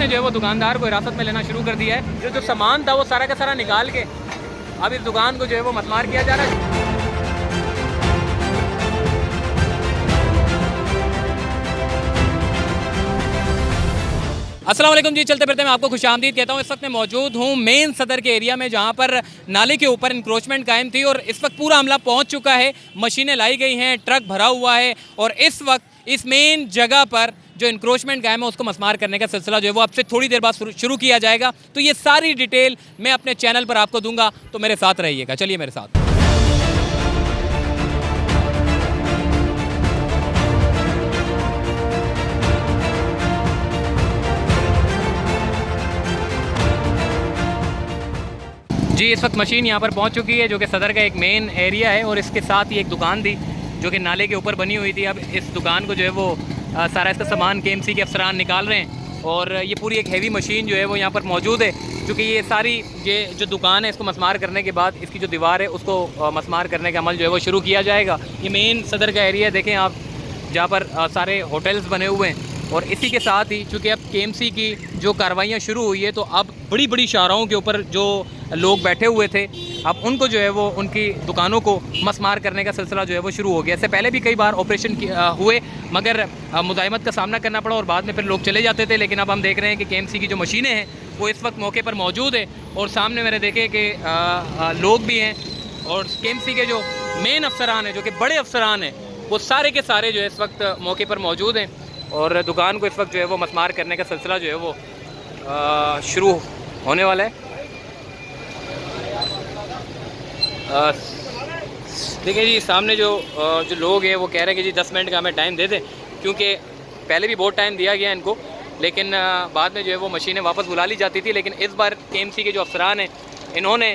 ने जो है वो दुकानदार को हिरासत में लेना शुरू कर दिया है। जो सामान था वो सारा का सारा निकाल के अब इस दुकान को जो है वो मसमार किया जा रहा है। अस्सलाम वालेकुम जी, चलते फिरते मैं आपको खुशामदीद कहता हूँ। इस वक्त मैं मौजूद हूँ मेन सदर के एरिया में, जहाँ पर नाले के ऊपर इंक्रोचमेंट कायम थी और इस वक्त पूरा अमला पहुँच चुका है। मशीनें लाई गई हैं, ट्रक भरा हुआ है और इस वक्त इस मेन जगह पर जो इंक्रोचमेंट कायम है उसको मसमार करने का सिलसिला जो है वो अब से थोड़ी देर बाद शुरू किया जाएगा। तो ये सारी डिटेल मैं अपने चैनल पर आपको दूंगा, तो मेरे साथ रहिएगा। चलिए मेरे साथ। जी, इस वक्त मशीन यहाँ पर पहुँच चुकी है, जो कि सदर का एक मेन एरिया है और इसके साथ ही एक दुकान थी जो कि नाले के ऊपर बनी हुई थी। अब इस दुकान को जो है वो सारा इसका सामान KMC के अफसरान निकाल रहे हैं और ये पूरी एक हैवी मशीन जो है वो यहाँ पर मौजूद है, क्योंकि ये सारी ये जो दुकान है इसको मसमार करने के बाद इसकी जो दीवार है उसको मसमार करने का अमल जो है वो शुरू किया जाएगा। ये मेन सदर का एरिया देखें आप, जहाँ पर सारे होटल्स बने हुए हैं और इसी के साथ ही चूँकि अब KMC की जो कार्रवाइयाँ शुरू हुई है तो अब बड़ी बड़ी शाहराहों के ऊपर जो लोग बैठे हुए थे अब उनको जो है वो उनकी दुकानों को मसमार करने का सिलसिला जो है वो शुरू हो गया। इससे पहले भी कई बार ऑपरेशन हुए मगर मुज़ाहिमत का सामना करना पड़ा और बाद में फिर लोग चले जाते थे। लेकिन अब हम देख रहे हैं कि KMC की जो मशीनें हैं वो इस वक्त मौके पर मौजूद है और सामने मैंने देखे कि लोग भी हैं और KMC के जो मेन अफसरान हैं, जो कि बड़े अफसरान हैं, वो सारे के सारे जो है इस वक्त मौके पर मौजूद हैं और दुकान को इस वक्त जो है वो मसमार करने का सिलसिला जो है वो शुरू होने वाला है। देखिए जी, सामने जो लोग हैं वो कह रहे हैं कि जी 10 मिनट का हमें टाइम दे दें, क्योंकि पहले भी बहुत टाइम दिया गया इनको, लेकिन बाद में जो है वो मशीनें वापस बुला ली जाती थी। लेकिन इस बार KMC के जो अफसरान हैं इन्होंने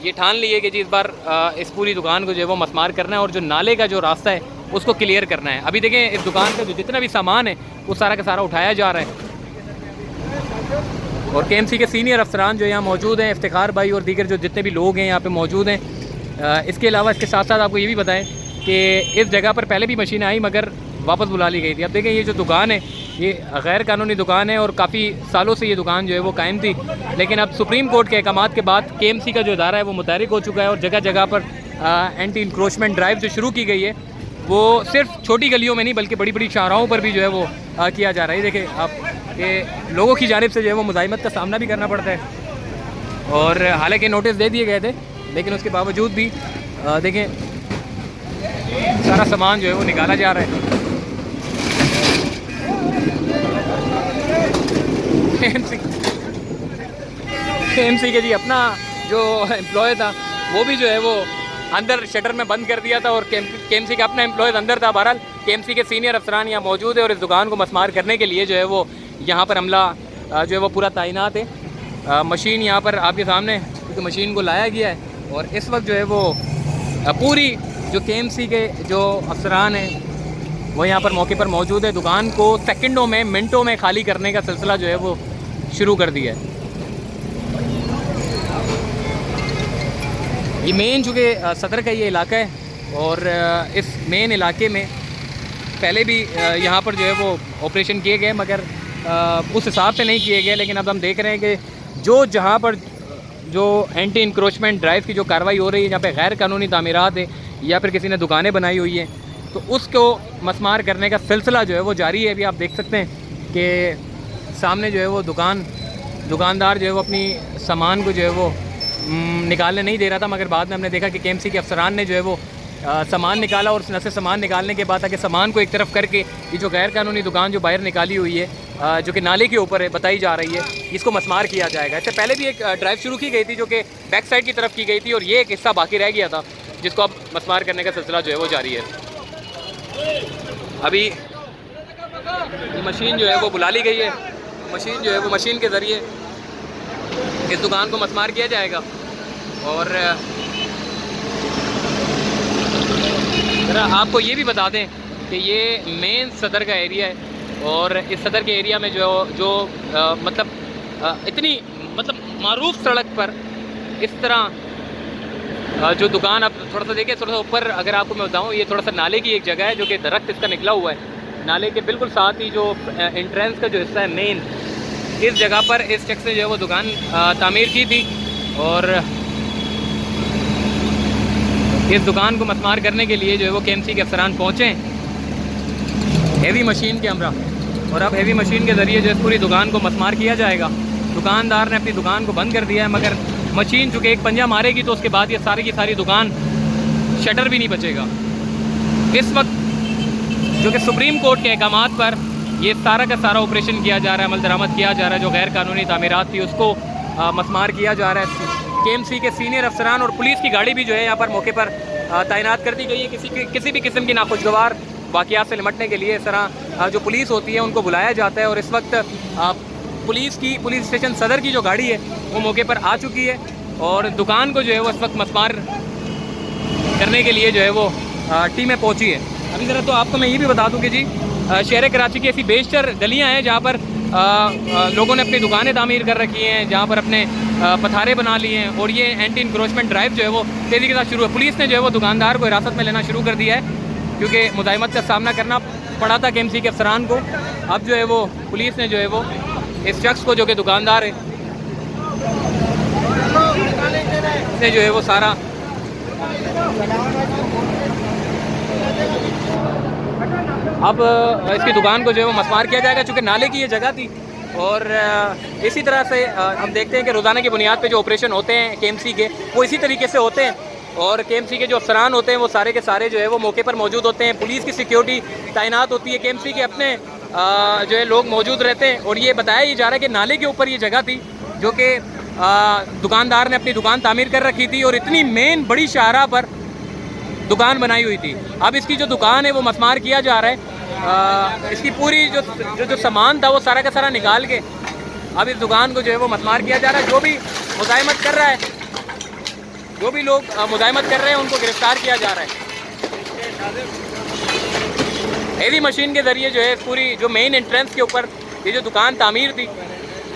ये ठान ली है कि जी इस बार इस पूरी दुकान को जो है वो मसमार करना है और जो नाले का जो रास्ता है उसको क्लियर करना है। अभी देखें इस दुकान का जो जितना भी सामान है वो सारा का सारा उठाया जा रहा है और KMC के सीनियर अफसरान जो यहाँ मौजूद हैं, इफ्तिखार भाई और दीगर जो जितने भी लोग हैं यहाँ पे मौजूद हैं। इसके अलावा इसके साथ साथ आपको ये भी बताएं कि इस जगह पर पहले भी मशीनें आई मगर वापस बुला ली गई थी। अब देखें ये जो दुकान है ये गैर कानूनी दुकान है और काफ़ी सालों से ये दुकान जो है वो कायम थी, लेकिन अब सुप्रीम कोर्ट के अहकामात के बाद KMC का जो इदारा है वो मुतहरिक हो चुका है और जगह जगह पर एंटी इंक्रोचमेंट ड्राइव जो शुरू की गई है वो सिर्फ छोटी गलियों में नहीं बल्कि बड़ी बड़ी शाहराहों पर भी जो है वो किया जा रहा है। देखिए आप कि लोगों की जानिब से जो है वो मुज़ाहिमत का सामना भी करना पड़ता है और हालांकि नोटिस दे दिए गए थे लेकिन उसके बावजूद भी देखें सारा सामान जो है वो निकाला जा रहा है। KMC के जी अपना जो एम्प्लॉय था वो भी जो है वो अंदर शटर में बंद कर दिया था और KMC का अपना एम्प्लॉयज़ अंदर था। बहरहाल KMC के सीनियर अफसरान यहाँ मौजूद है और इस दुकान को मसमार करने के लिए जो है वो यहाँ पर अमला जो है वो पूरा तैनात है। मशीन यहाँ पर आपके सामने क्योंकि मशीन को लाया गया है और इस वक्त जो है वो पूरी जो KMC के जो अफसरान हैं वो यहाँ पर मौके पर मौजूद है। दुकान को सेकंडों में मिनटों में खाली करने का सिलसिला जो है वो शुरू कर दिया है। ये मेन चूँकि सदर का ये इलाका है और इस मेन इलाके में पहले भी यहाँ पर जो है वो ऑपरेशन किए गए मगर उस हिसाब से नहीं किए गए। लेकिन अब हम देख रहे हैं कि जो जहाँ पर जो एंटी इंक्रोचमेंट ड्राइव की जो कार्रवाई हो रही है, जहाँ पे गैर कानूनी तामीरात है या फिर किसी ने दुकानें बनाई हुई हैं, तो उसको मसमार करने का सिलसिला जो है वो जारी है। अभी आप देख सकते हैं कि सामने जो है वो दुकानदार जो है वो अपनी सामान को जो है वो निकालने नहीं दे रहा था मगर बाद में हमने देखा कि KMC के अफसरान ने जो है वो सामान निकाला और न से सामान निकालने के बाद आके सामान को एक तरफ करके ये जो गैर कानूनी दुकान जो बाहर निकाली हुई है जो कि नाले के ऊपर है बताई जा रही है, इसको मसमार किया जाएगा। इससे पहले भी एक ड्राइव शुरू की गई थी जो कि बैक साइड की तरफ की गई थी और ये एक हिस्सा बाकी रह गया था जिसको अब मसमार करने का सिलसिला जो है वो जारी है। अभी ये मशीन जो है वो बुला ली गई है, मशीन जो है वो मशीन के ज़रिए इस दुकान को मसमार किया जाएगा। और ज़रा आपको ये भी बता दें कि ये मेन सदर का एरिया है और इस सदर के एरिया में जो इतनी मारूफ सड़क पर इस तरह जो दुकान आप थोड़ा सा देखिए, थोड़ा सा ऊपर अगर आपको मैं बताऊँ, ये थोड़ा सा नाले की एक जगह है जो कि दरख्त इसका निकला हुआ है। नाले के बिल्कुल साथ ही जो एंट्रेंस का जो हिस्सा है मेन, इस जगह पर इस शख्स ने जो है वो दुकान तामीर की थी और इस दुकान को मस्मार करने के लिए जो है वो KMC के अफसरान पहुँचे हेवी मशीन के हमरा, और अब हेवी मशीन के ज़रिए जो है पूरी दुकान को मस्मार किया जाएगा। दुकानदार ने अपनी दुकान को बंद कर दिया है, मगर मशीन चूँकि एक पंजा मारेगी तो उसके बाद ये सारी की सारी दुकान शटर भी नहीं बचेगा। इस वक्त जो कि सुप्रीम कोर्ट के अहकामात पर ये सारा का सारा ऑपरेशन किया जा रहा है, अमल दरामद किया जा रहा है। जो गैर कानूनी तामीरात थी उसको मस्मार किया जा रहा है। KMC के सीनियर अफसरान और पुलिस की गाड़ी भी जो है यहाँ पर मौके पर तैनात कर दी गई है। किसी भी किस्म की नाखुशगवार वाक़यात से निपटने के लिए इस तरह जो पुलिस होती है उनको बुलाया जाता है। और इस वक्त पुलिस स्टेशन सदर की जो गाड़ी है वो मौके पर आ चुकी है और दुकान को जो है वो इस वक्त मस्मार करने के लिए जो है वो टीमें पहुँची है। अभी ज़रा तो आपको मैं ये भी बता दूँ कि जी शहर कराची की ऐसी बेशतर गलियाँ हैं जहाँ पर लोगों ने अपनी दुकानें तामीर कर रखी हैं, जहाँ पर अपने पथारे बना लिए हैं और ये एंटी इंक्रोचमेंट ड्राइव जो है वो तेज़ी के साथ शुरू है। पुलिस ने जो है वो दुकानदार को हिरासत में लेना शुरू कर दिया है क्योंकि मुज़ाहिमत का सामना करना पड़ा था KMC के अफसरान को। अब जो है वो पुलिस ने जो है वो इस शख्स को जो कि दुकानदार है ने जो है वो सारा अब इसकी दुकान को जो है वो मस्मार किया जाएगा चूँकि नाले की ये जगह थी। और इसी तरह से हम देखते हैं कि रोज़ाना की बुनियाद पे जो ऑपरेशन होते हैं KMC के वो इसी तरीके से होते हैं और KMC के जो अफसरान होते हैं वो सारे के सारे जो है वो मौके पर मौजूद होते हैं। पुलिस की सिक्योरिटी तैनात होती है, KMC के अपने जो है लोग मौजूद रहते हैं। और ये बताया ही जा रहा है कि नाले के ऊपर ये जगह थी जो कि दुकानदार ने अपनी दुकान तामीर कर रखी थी और इतनी मेन बड़ी शाहराह पर दुकान बनाई हुई थी। अब इसकी जो दुकान है वो मस्मार किया जा रहा है। इसकी पूरी जो सामान था वो सारा का सारा निकाल के अब इस दुकान को जो है वो मस्मार किया जा रहा है। जो भी मुज़ाहिमत कर रहा है, जो भी लोग मुज़ाहिमत कर रहे हैं उनको गिरफ्तार किया जा रहा है। हेवी मशीन के ज़रिए जो है पूरी जो मेन एंट्रेंस के ऊपर ये जो दुकान तामीर थी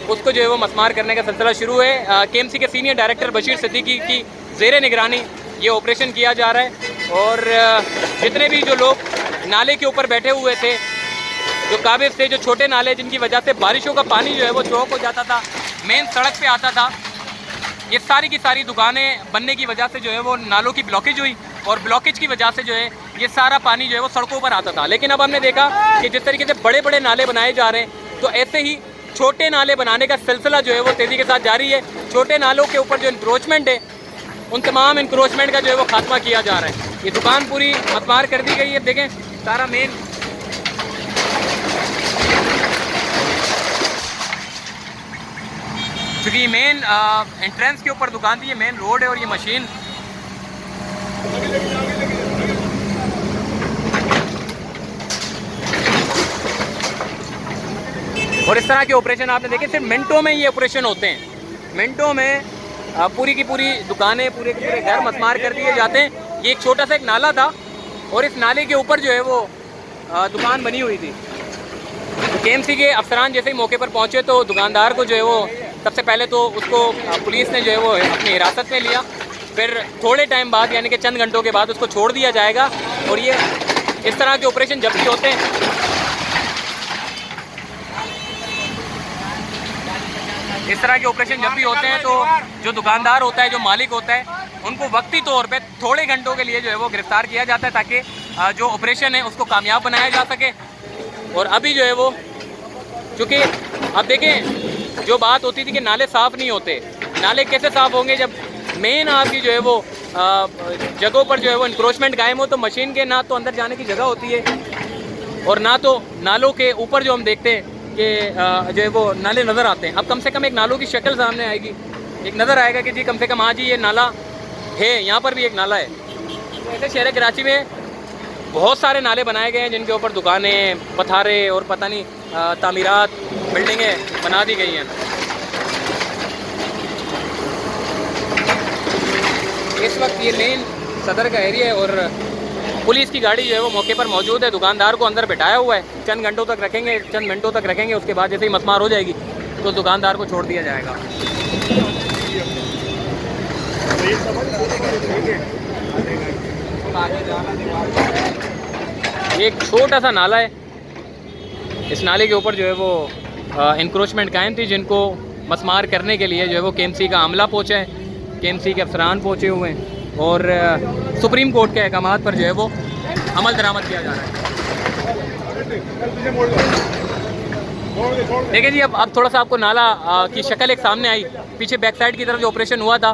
उसको जो है वो मस्मार करने का सिलसिला शुरू है। KMC के सीनियर डायरेक्टर बशीर सिद्दीकी की ज़ेरे निगरानी ये ऑपरेशन किया जा रहा है। और जितने भी जो लोग नाले के ऊपर बैठे हुए थे, जो काबिज थे, जो छोटे नाले जिनकी वजह से बारिशों का पानी जो है वो चौक हो जाता था, मेन सड़क पे आता था, ये सारी की सारी दुकानें बनने की वजह से जो है वो नालों की ब्लॉकेज हुई और ब्लॉकेज की वजह से जो है ये सारा पानी जो है वो सड़कों पर आता था। लेकिन अब हमने देखा कि जिस तरीके से बड़े बड़े नाले बनाए जा रहे हैं तो ऐसे ही छोटे नाले बनाने का सिलसिला जो है वो तेज़ी के साथ जारी है। छोटे नालों के ऊपर जो इंक्रोचमेंट है उन तमाम इंक्रोचमेंट का जो है वो खात्मा किया जा रहा है। ये दुकान पूरी मस्मार कर दी गई है। देखें सारा मेन क्योंकि ये मेन एंट्रेंस के ऊपर दुकान थी, ये मेन रोड है और ये मशीन और इस तरह के ऑपरेशन आपने देखे सिर्फ मिनटों में ये ऑपरेशन होते हैं। मिनटों में पूरी की पूरी दुकानें, पूरे के पूरे घर मस्मार कर दिए जाते हैं। ये एक छोटा सा एक नाला था और इस नाले के ऊपर जो है वो दुकान बनी हुई थी। KMC के अफसरान जैसे ही मौके पर पहुंचे तो दुकानदार को जो है वो सबसे पहले तो उसको पुलिस ने जो है वो अपनी हिरासत में लिया, फिर थोड़े टाइम बाद यानी कि चंद घंटों के बाद उसको छोड़ दिया जाएगा। और ये इस तरह के ऑपरेशन जब भी होते हैं तो जो दुकानदार होता है, जो मालिक होता है, उनको वक्ती तौर पे थोड़े घंटों के लिए जो है वो गिरफ्तार किया जाता है ताकि जो ऑपरेशन है उसको कामयाब बनाया जा सके। और अभी जो है वो चूँकि अब देखें जो बात होती थी कि नाले साफ़ नहीं होते, नाले कैसे साफ़ होंगे जब मेन आपकी जो है वो जगहों पर जो है वो इंक्रोचमेंट कायम हो तो मशीन के ना तो अंदर जाने की जगह होती है और ना तो नालों के ऊपर जो हम देखते हैं कि जो है वो नाले नज़र आते हैं। अब कम से कम एक नालों की शक्ल सामने आएगी, एक नज़र आएगा कि जी कम से कम हाँ जी ये नाला है, यहाँ पर भी एक नाला है। तो ऐसे शहर कराची में बहुत सारे नाले बनाए गए हैं जिनके ऊपर दुकानें, पथारे और पता नहीं तामीरात, बिल्डिंगें बना दी गई हैं। इस वक्त ये मेन सदर का एरिया है और पुलिस की गाड़ी जो है वो मौके पर मौजूद है। दुकानदार को अंदर बिठाया हुआ है, चंद घंटों तक रखेंगे, उसके बाद जैसे ही मस्मार हो जाएगी तो दुकानदार को छोड़ दिया जाएगा। ये एक छोटा सा नाला है, इस नाले के ऊपर जो है वो इंक्रोचमेंट कायम थी, जिनको मसमार करने के लिए जो है वो KMC का अमला पहुँचा है, KMC के अफसरान पहुँचे हुए हैं और सुप्रीम कोर्ट के अहकामात पर जो है वो अमल दरामद किया जा रहा है। देखिए जी, अब थोड़ा सा आपको नाला की शक्ल एक सामने आई। पीछे बैक साइड की तरफ जो ऑपरेशन हुआ था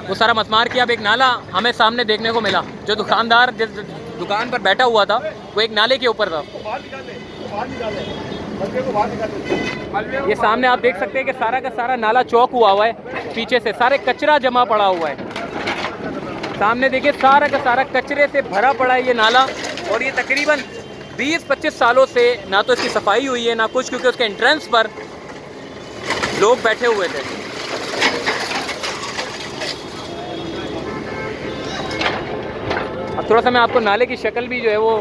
वो सारा मसमार किया। अब एक नाला हमें सामने देखने को मिला। जो दुकानदार जिस दुकान पर बैठा हुआ था वो एक नाले के ऊपर था। ये सामने आप देख सकते हैं कि सारा का सारा नाला चौक हुआ है, पीछे से सारे कचरा जमा पड़ा हुआ है। सामने देखिए सारा का सारा कचरे से भरा पड़ा है ये नाला, और ये तकरीबन 20-25 सालों से ना तो इसकी सफाई हुई है ना कुछ, क्योंकि उसके एंट्रेंस पर लोग बैठे हुए थे। अब थोड़ा सा मैं आपको नाले की शक्ल भी जो है वो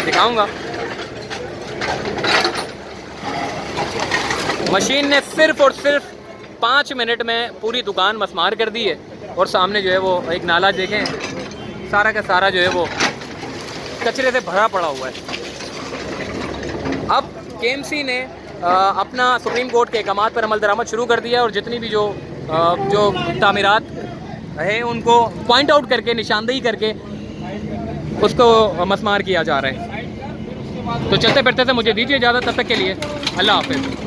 दिखाऊंगा। मशीन ने सिर्फ और सिर्फ 5 मिनट में पूरी दुकान मसमार कर दी है, और सामने जो है वो एक नाला देखें, सारा का सारा जो है वो कचरे से भरा पड़ा हुआ है। अब KMC ने अपना सुप्रीम कोर्ट के अहकामात पर अमल दरामद शुरू कर दिया, और जितनी भी जो तामीरात है उनको पॉइंट आउट करके, निशानदेही करके उसको मसमार किया जा रहा है। तो चलते फिरते से मुझे दीजिए इजाज़त, तब तक के लिए अल्लाह हाफ़िज़।